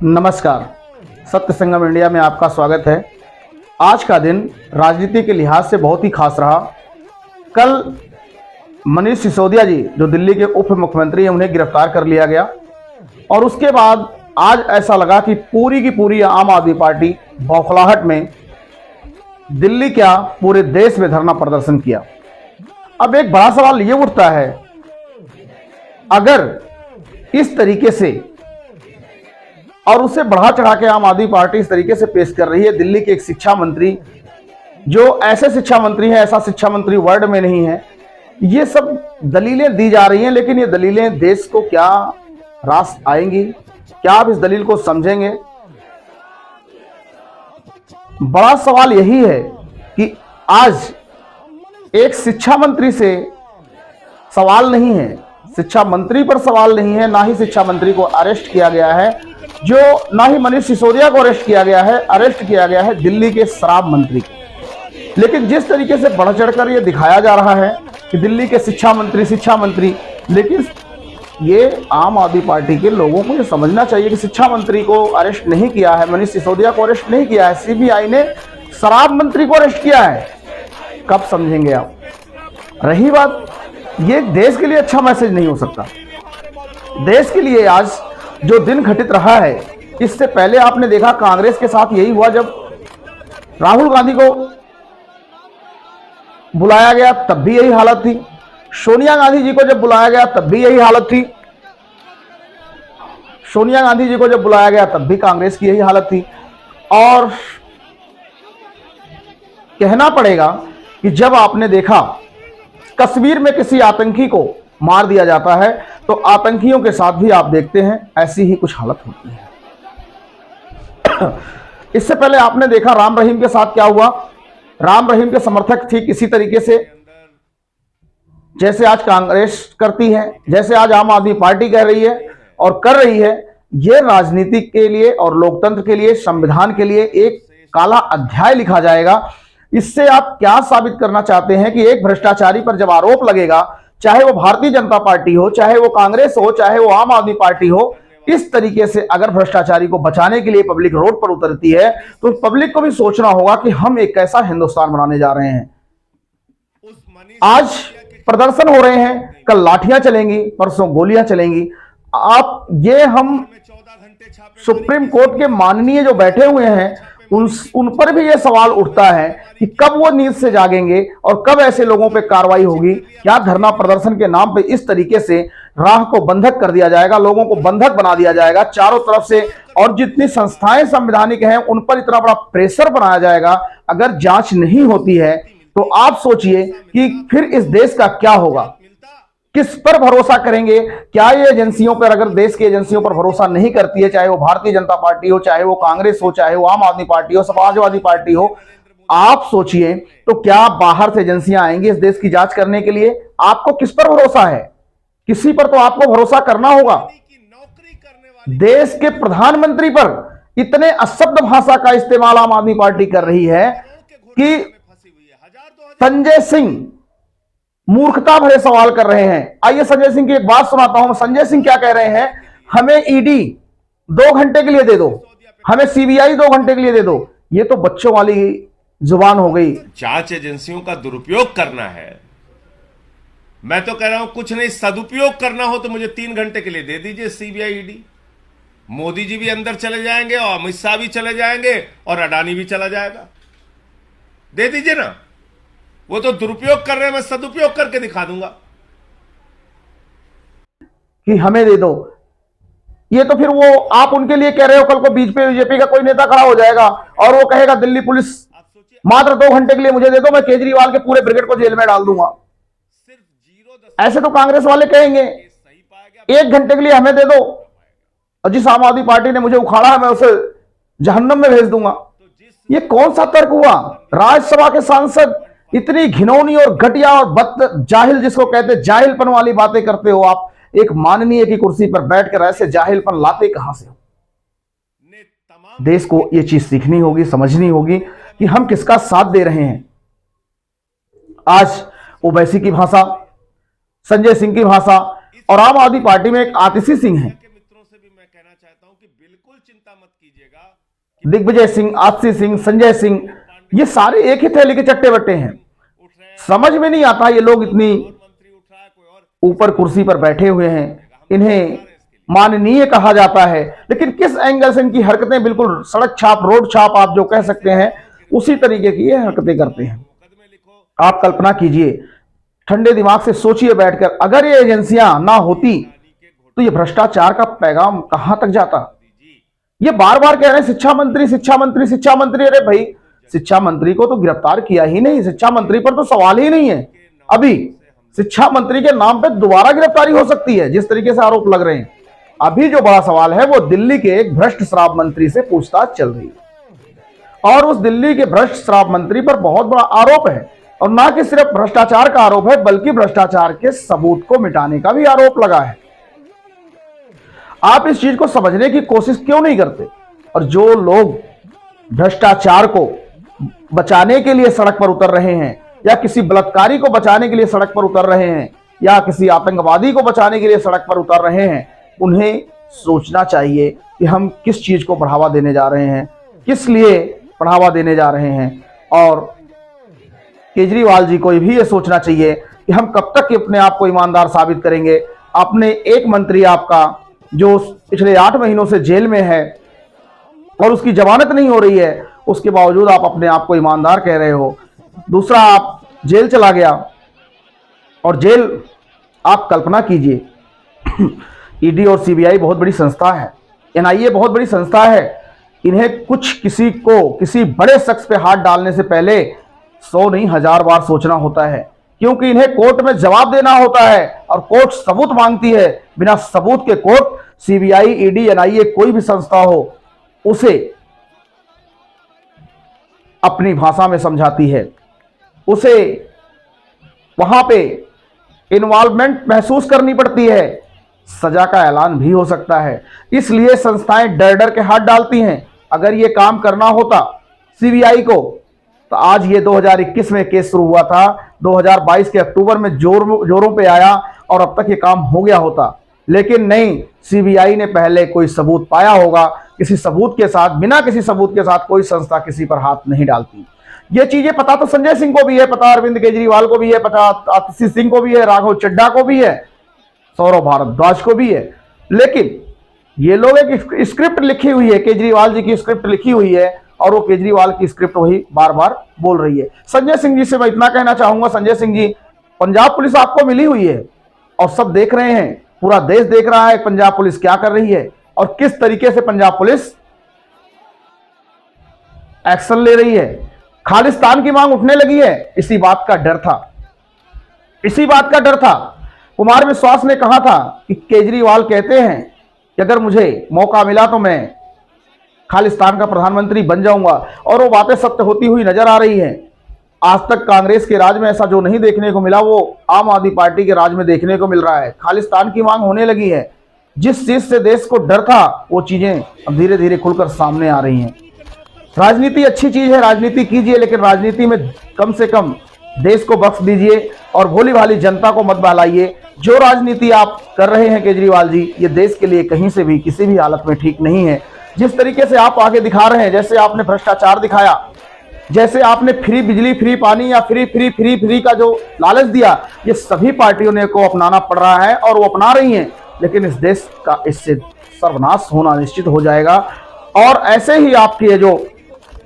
नमस्कार, सत्य संगम इंडिया में आपका स्वागत है। आज का दिन राजनीति के लिहाज से बहुत ही खास रहा। कल मनीष सिसोदिया जी जो दिल्ली के उप मुख्यमंत्री हैं उन्हें गिरफ्तार कर लिया गया और उसके बाद आज ऐसा लगा कि पूरी की पूरी आम आदमी पार्टी बौखलाहट में दिल्ली क्या पूरे देश में धरना प्रदर्शन किया। अब एक बड़ा सवाल ये उठता है, अगर इस तरीके से और उसे बढ़ा चढ़ा के आम आदमी पार्टी इस तरीके से पेश कर रही है, दिल्ली के एक शिक्षा मंत्री जो ऐसे शिक्षा मंत्री है, ऐसा शिक्षा मंत्री वर्ल्ड में नहीं है, ये सब दलीलें दी जा रही हैं, लेकिन ये दलीलें देश को क्या रास आएंगी? क्या आप इस दलील को समझेंगे? बड़ा सवाल यही है कि आज एक शिक्षा मंत्री से सवाल नहीं है, शिक्षा मंत्री पर सवाल नहीं है, ना ही शिक्षा मंत्री को अरेस्ट किया गया है, जो ना ही मनीष सिसोदिया को अरेस्ट किया गया है, अरेस्ट किया गया है दिल्ली के शराब मंत्री को। लेकिन जिस तरीके से बढ़ चढ़कर यह दिखाया जा रहा है कि दिल्ली के शिक्षा मंत्री, लेकिन ये आम आदमी पार्टी के लोगों को ये समझना चाहिए कि शिक्षा मंत्री को अरेस्ट नहीं किया है, मनीष सिसोदिया को अरेस्ट नहीं किया है, सीबीआई ने शराब मंत्री को अरेस्ट किया है। कब समझेंगे आप? रही बात, ये देश के लिए अच्छा मैसेज नहीं हो सकता। देश के लिए आज जो दिन घटित रहा है, इससे पहले आपने देखा कांग्रेस के साथ यही हुआ, जब राहुल गांधी को बुलाया गया तब भी यही हालत थी, सोनिया गांधी जी को जब बुलाया गया तब भी यही हालत थी, सोनिया गांधी जी को जब बुलाया गया तब भी कांग्रेस की यही हालत थी। और कहना पड़ेगा कि जब आपने देखा कश्मीर में किसी आतंकी को मार दिया जाता है तो आतंकियों के साथ भी आप देखते हैं ऐसी ही कुछ हालत होती है। इससे पहले आपने देखा राम रहीम के साथ क्या हुआ। राम रहीम के समर्थक ठीक इसी तरीके से जैसे आज कांग्रेस करती है, जैसे आज आम आदमी पार्टी कह रही है और कर रही है, यह राजनीति के लिए और लोकतंत्र के लिए, संविधान के लिए एक काला अध्याय लिखा जाएगा। इससे आप क्या साबित करना चाहते हैं कि एक भ्रष्टाचारी पर जब आरोप लगेगा, चाहे वो भारतीय जनता पार्टी हो, चाहे वो कांग्रेस हो, चाहे वो आम आदमी पार्टी हो, इस तरीके से अगर भ्रष्टाचारी को बचाने के लिए पब्लिक रोड पर उतरती है तो पब्लिक को भी सोचना होगा कि हम एक कैसा हिंदुस्तान बनाने जा रहे हैं। आज प्रदर्शन हो रहे हैं, कल लाठियां चलेंगी, परसों गोलियां चलेंगी। आप ये हम सुप्रीम कोर्ट के माननीय जो बैठे हुए हैं उन पर भी यह सवाल उठता है कि कब वो नींद से जागेंगे और कब ऐसे लोगों पे कार्रवाई होगी। क्या धरना प्रदर्शन के नाम पे इस तरीके से राह को बंधक कर दिया जाएगा, लोगों को बंधक बना दिया जाएगा चारों तरफ से, और जितनी संस्थाएं संवैधानिक हैं उन पर इतना बड़ा प्रेशर बनाया जाएगा। अगर जांच नहीं होती है तो आप सोचिए कि फिर इस देश का क्या होगा, किस पर भरोसा करेंगे? क्या ये एजेंसियों पर, अगर देश की एजेंसियों पर भरोसा नहीं करती है, चाहे वो भारतीय जनता पार्टी हो, चाहे वो कांग्रेस हो, चाहे वो आम आदमी पार्टी हो, समाजवादी पार्टी हो, आप सोचिए तो क्या बाहर से एजेंसियां आएंगी इस देश की जांच करने के लिए? आपको किस पर भरोसा है? किसी पर तो आपको भरोसा करना होगा। देश के प्रधानमंत्री पर इतने अशब्द भाषा का इस्तेमाल आम आदमी पार्टी कर रही है कि संजय सिंह मूर्खता भरे सवाल कर रहे हैं। आइए संजय सिंह की एक बात सुनाता हूं। संजय सिंह क्या कह रहे हैं? हमें ईडी 2 घंटे के लिए दे दो, हमें सीबीआई 2 घंटे के लिए दे दो। ये तो बच्चों वाली जुबान हो गई। जांच एजेंसियों का दुरुपयोग करना है, मैं तो कह रहा हूं कुछ नहीं, सदुपयोग करना हो तो मुझे 3 घंटे के लिए दे दीजिए सीबीआई ईडी। मोदी जी भी अंदर चले जाएंगे और अमित शाह भी चले जाएंगे और अडानी भी चला जाएगा। दे दीजिए ना, वो तो दुरुपयोग कर रहे हैं, मैं सदुपयोग करके दिखा दूंगा कि हमें दे दो। ये तो फिर वो आप उनके लिए कह रहे हो, कल को बीजेपी का कोई नेता खड़ा हो जाएगा और वो कहेगा दिल्ली पुलिस मात्र 2 घंटे के लिए मुझे दे दो, मैं केजरीवाल के पूरे ब्रिगेड को जेल में डाल दूंगा। ऐसे तो कांग्रेस वाले कहेंगे 1 घंटे के लिए हमें दे दो, और जिस आम आदमी पार्टी ने मुझे उखाड़ा है मैं उसे जहन्नम में भेज दूंगा। ये कौन सा तर्क हुआ? राज्यसभा के सांसद इतनी घिनौनी और घटिया और जाहिल, जिसको कहते जाहिलपन वाली बातें करते हो आप। एक माननीय की कुर्सी पर बैठकर ऐसे जाहिलपन लाते कहां से हो? देश को यह चीज सीखनी होगी, समझनी होगी कि हम किसका साथ दे रहे हैं। आज ओवैसी की भाषा, संजय सिंह की भाषा, और आम आदमी पार्टी में एक आतिशी सिंह है। मित्रों से भी मैं कहना चाहता हूं कि बिल्कुल चिंता मत कीजिएगा। दिग्विजय सिंह, आतिशी सिंह, संजय सिंह, ये सारे एक ही थैली के चट्टे बट्टे हैं। समझ में नहीं आता ये लोग इतनी ऊपर कुर्सी पर बैठे हुए हैं, इन्हें माननीय कहा जाता है, लेकिन किस एंगल से इनकी हरकतें बिल्कुल सड़क छाप, रोड छाप आप जो कह सकते हैं, उसी तरीके की ये हरकतें करते हैं। आप कल्पना कीजिए, ठंडे दिमाग से सोचिए बैठकर, अगर ये एजेंसियां ना होती तो ये भ्रष्टाचार का पैगाम कहां तक जाता। ये बार बार कह रहे हैं शिक्षा मंत्री, शिक्षा मंत्री, शिक्षा मंत्री। अरे भाई, शिक्षा मंत्री को तो गिरफ्तार किया ही नहीं, शिक्षा मंत्री पर तो सवाल ही नहीं है। अभी शिक्षा मंत्री के नाम पे दोबारा गिरफ्तारी हो सकती है, जिस तरीके से आरोप लग रहे हैं। अभी जो बड़ा सवाल है वो दिल्ली के एक भ्रष्ट शराब मंत्री से पूछताछ चल रही है, और उस दिल्ली के भ्रष्ट शराब मंत्री पर बहुत बड़ा आरोप है, और ना कि सिर्फ भ्रष्टाचार का आरोप है, बल्कि भ्रष्टाचार के सबूत को मिटाने का भी आरोप लगा है। आप इस चीज को समझने की कोशिश क्यों नहीं करते? और जो लोग भ्रष्टाचार को बचाने के लिए सड़क पर उतर रहे हैं, या किसी बलात्कारी को बचाने के लिए सड़क पर उतर रहे हैं, या किसी आतंकवादी को बचाने के लिए सड़क पर उतर रहे हैं, उन्हें सोचना चाहिए कि हम किस चीज को बढ़ावा देने जा रहे हैं, किस लिए बढ़ावा देने जा रहे हैं। और केजरीवाल जी को भी ये सोचना चाहिए कि हम कब तक अपने आप को ईमानदार साबित करेंगे। आपने एक मंत्री आपका जो पिछले 8 महीनों से जेल में है और उसकी जमानत नहीं हो रही है, उसके बावजूद आप अपने आप को ईमानदार कह रहे हो। दूसरा, आप जेल चला गया, और जेल, आप कल्पना कीजिए, ईडी और सीबीआई बहुत बड़ी संस्था है, एनआईए बहुत बड़ी संस्था है। इन्हें किसी बड़े शख्स पे हाथ डालने से पहले 100 नहीं 1000 बार सोचना होता है, क्योंकि इन्हें कोर्ट में जवाब देना होता है, और कोर्ट सबूत मांगती है। बिना सबूत के कोर्ट, सीबीआई, ईडी, एनआईए, कोई भी संस्था हो, उसे अपनी भाषा में समझाती है, उसे वहां पे इन्वॉल्वमेंट महसूस करनी पड़ती है, सजा का ऐलान भी हो सकता है। इसलिए संस्थाएं डर डर के हाथ डालती हैं। अगर ये काम करना होता सीबीआई को, तो आज ये 2021 में केस शुरू हुआ था, 2022 के अक्टूबर में जोरों पे आया, और अब तक ये काम हो गया होता। लेकिन नहीं, सीबीआई ने पहले कोई सबूत पाया होगा, किसी सबूत के साथ, बिना किसी सबूत के साथ कोई संस्था किसी पर हाथ नहीं डालती। ये चीजें पता तो संजय सिंह को भी है, पता अरविंद केजरीवाल को भी है, पता आतिशी सिंह को भी है, राघव चड्ढा को भी है, सौरभ भारद्वाज को भी है। लेकिन ये लोग एक स्क्रिप्ट लिखी हुई है, केजरीवाल जी की स्क्रिप्ट लिखी हुई है, और वो केजरीवाल की स्क्रिप्ट वही बार बार बोल रही है। संजय सिंह जी से मैं इतना कहना चाहूंगा, संजय सिंह जी, पंजाब पुलिस आपको मिली हुई है, और सब देख रहे हैं, पूरा देश देख रहा है पंजाब पुलिस क्या कर रही है, और किस तरीके से पंजाब पुलिस एक्शन ले रही है। खालिस्तान की मांग उठने लगी है, इसी बात का डर था, इसी बात का डर था। कुमार विश्वास ने कहा था कि केजरीवाल कहते हैं कि अगर मुझे मौका मिला तो मैं खालिस्तान का प्रधानमंत्री बन जाऊंगा, और वो बातें सत्य होती हुई नजर आ रही हैं। आज तक कांग्रेस के राज में ऐसा जो नहीं देखने को मिला, वो आम आदमी पार्टी के राज में देखने को मिल रहा है। खालिस्तान की मांग होने लगी है। जिस चीज से देश को डर था, वो चीजें अब धीरे धीरे खुलकर सामने आ रही हैं। राजनीति अच्छी चीज है, राजनीति कीजिए, लेकिन राजनीति में कम से कम देश को बख्श दीजिए, और भोली भाली जनता को मत बहलाइए। जो राजनीति आप कर रहे हैं केजरीवाल जी, ये देश के लिए कहीं से भी किसी भी हालत में ठीक नहीं है। जिस तरीके से आप आगे दिखा रहे हैं, जैसे आपने भ्रष्टाचार दिखाया, जैसे आपने फ्री बिजली, फ्री पानी, या फ्री का जो लालच दिया, ये सभी पार्टियों ने को अपनाना पड़ रहा है, और वो अपना रही हैं। लेकिन इस देश का इससे सर्वनाश होना निश्चित हो जाएगा। और ऐसे ही आपके ये जो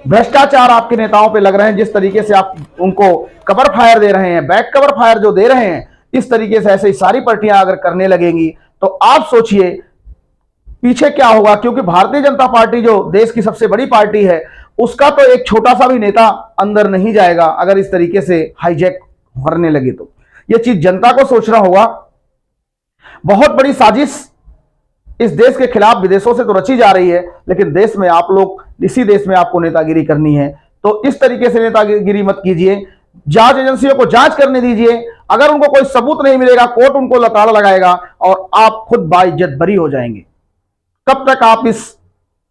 भ्रष्टाचार आपके नेताओं पे लग रहे हैं, जिस तरीके से आप उनको कवर फायर दे रहे हैं, बैक कवर फायर जो दे रहे हैं, इस तरीके से ऐसे ही सारी पार्टियां अगर करने लगेंगी, तो आप सोचिए पीछे क्या होगा। क्योंकि भारतीय जनता पार्टी जो देश की सबसे बड़ी पार्टी है, उसका तो एक छोटा सा भी नेता अंदर नहीं जाएगा अगर इस तरीके से हाईजैक करने लगे। तो यह चीज जनता को सोचना होगा। बहुत बड़ी साजिश इस देश के खिलाफ विदेशों से तो रची जा रही है, लेकिन देश में आप लोग, इसी देश में आपको नेतागिरी करनी है, तो इस तरीके से नेतागिरी मत कीजिए। जांच एजेंसियों को जांच करने दीजिए। अगर उनको कोई सबूत नहीं मिलेगा, कोर्ट उनको लताड़ लगाएगा, और आप खुद बाइज्जत बरी हो जाएंगे। कब तक आप इस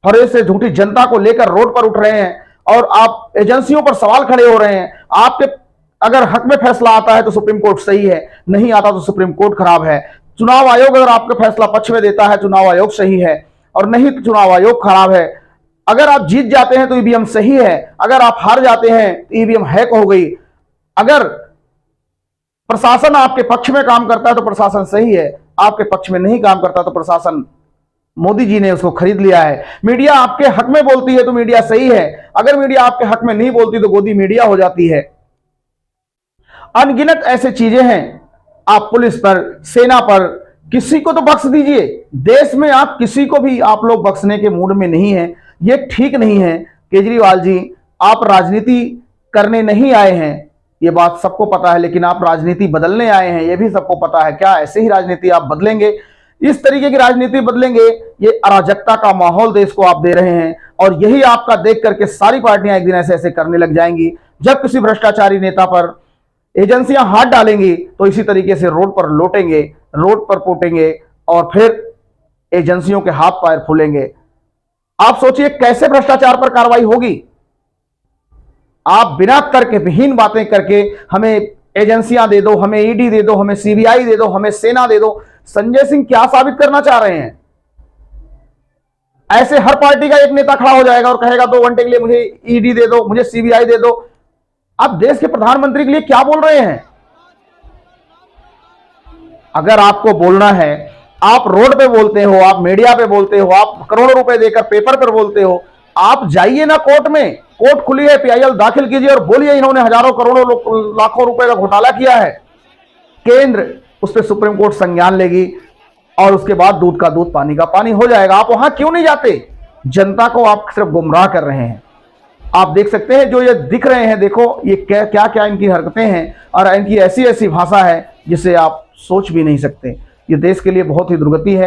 फरे से झूठी जनता को लेकर रोड पर उठ रहे हैं, और आप एजेंसियों पर सवाल खड़े हो रहे हैं। आपके अगर हक में फैसला आता है तो सुप्रीम कोर्ट सही है, नहीं आता तो सुप्रीम कोर्ट खराब है। चुनाव आयोग अगर आपका फैसला पक्ष में देता है, चुनाव आयोग सही है, और नहीं तो चुनाव आयोग खराब है। अगर आप जीत जाते हैं तो ईवीएम सही है, अगर आप हार जाते हैं तो ईवीएम हैक हो गई। अगर प्रशासन आपके पक्ष में काम करता है तो प्रशासन सही है, आपके पक्ष में नहीं काम करता तो प्रशासन मोदी जी ने उसको खरीद लिया है। मीडिया आपके हक में बोलती है तो मीडिया सही है, अगर मीडिया आपके हक में नहीं बोलती तो गोदी मीडिया हो जाती है। अनगिनत ऐसे चीजें हैं। आप पुलिस पर, सेना पर, किसी को तो बख्श दीजिए। देश में आप किसी को भी आप लोग बख्शने के मूड में नहीं है, ये ठीक नहीं है। केजरीवाल जी, आप राजनीति करने नहीं आए हैं, ये बात सबको पता है, लेकिन आप राजनीति बदलने आए हैं, ये भी सबको पता है। क्या ऐसे ही राजनीति आप बदलेंगे? इस तरीके की राजनीति बदलेंगे? ये अराजकता का माहौल देश को आप दे रहे हैं, और यही आपका देख करके सारी पार्टियां एक दिन ऐसे ऐसे करने लग जाएंगी। जब किसी भ्रष्टाचारी नेता पर एजेंसियां हाथ डालेंगी तो इसी तरीके से रोड पर लौटेंगे, रोड पर पोटेंगे, और फिर एजेंसियों के हाथ पैर फूलेंगे। आप सोचिए कैसे भ्रष्टाचार पर कार्रवाई होगी। आप बिना तर्क विहीन बातें करके हमें एजेंसियां दे दो, हमें ईडी दे दो, हमें सीबीआई दे दो, हमें सेना दे दो। संजय सिंह क्या साबित करना चाह रहे हैं? ऐसे हर पार्टी का एक नेता खड़ा हो जाएगा और कहेगा 2 घंटे के लिए मुझे ईडी दे दो, मुझे सीबीआई दे दो। आप देश के प्रधानमंत्री के लिए क्या बोल रहे हैं? अगर आपको बोलना है, आप रोड पे बोलते हो, आप मीडिया पे बोलते हो, आप करोड़ों रुपए देकर पेपर पर बोलते हो, आप जाइए ना कोर्ट में। कोर्ट खुली है, पीआईएल दाखिल कीजिए और बोलिए इन्होंने हजारों करोड़ों लाखों रुपए का घोटाला किया है। केंद्र उस पर सुप्रीम कोर्ट संज्ञान लेगी और उसके बाद दूध का दूध, पानी का पानी हो जाएगा। आप वहां क्यों नहीं जाते? जनता को आप सिर्फ गुमराह कर रहे हैं। आप देख सकते हैं जो ये दिख रहे हैं, देखो ये क्या क्या क्या इनकी हरकतें हैं, और इनकी ऐसी ऐसी भाषा है जिसे आप सोच भी नहीं सकते। ये देश के लिए बहुत ही दुर्गति है।